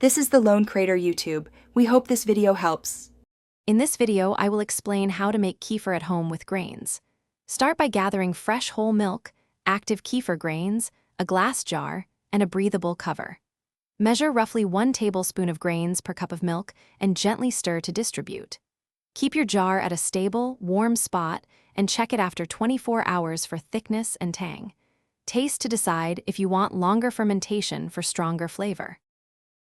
This is the Lone Crater YouTube. We hope this video helps. In this video, I will explain how to make kefir at home with grains. Start by gathering fresh whole milk, active kefir grains, a glass jar, and a breathable cover. Measure roughly 1 tablespoon of grains per cup of milk and gently stir to distribute. Keep your jar at a stable, warm spot and check it after 24 hours for thickness and tang. Taste to decide if you want longer fermentation for stronger flavor.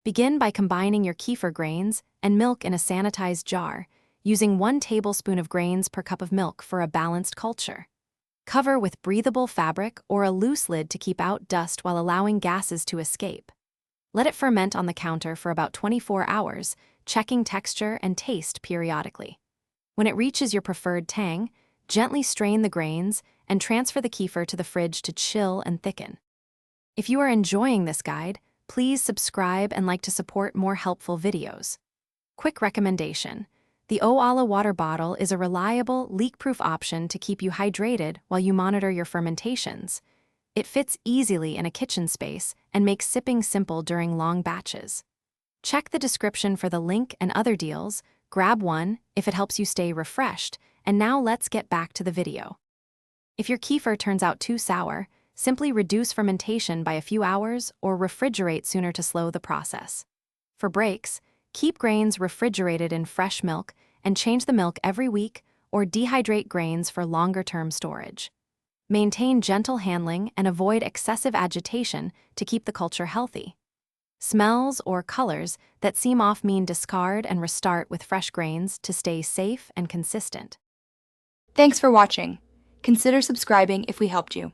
Begin by combining your kefir grains and milk in a sanitized jar, using 1 tablespoon of grains per cup of milk for a balanced culture. Cover with breathable fabric or a loose lid to keep out dust while allowing gases to escape. Let it ferment on the counter for about 24 hours, checking texture and taste periodically. When it reaches your preferred tang, gently strain the grains and transfer the kefir to the fridge to chill and thicken. If you are enjoying this guide, please subscribe and like to support more helpful videos. Quick recommendation: the Oala water bottle is a reliable, leak-proof option to keep you hydrated while you monitor your fermentations. It fits easily in a kitchen space and makes sipping simple during long batches. Check the description for the link and other deals, grab one if it helps you stay refreshed, and now let's get back to the video. If your kefir turns out too sour, simply reduce fermentation by a few hours or refrigerate sooner to slow the process. For breaks, keep grains refrigerated in fresh milk and change the milk every week or dehydrate grains for longer-term storage. Maintain gentle handling and avoid excessive agitation to keep the culture healthy. Smells or colors that seem off mean discard and restart with fresh grains to stay safe and consistent. Thanks for watching. Consider subscribing if we helped you.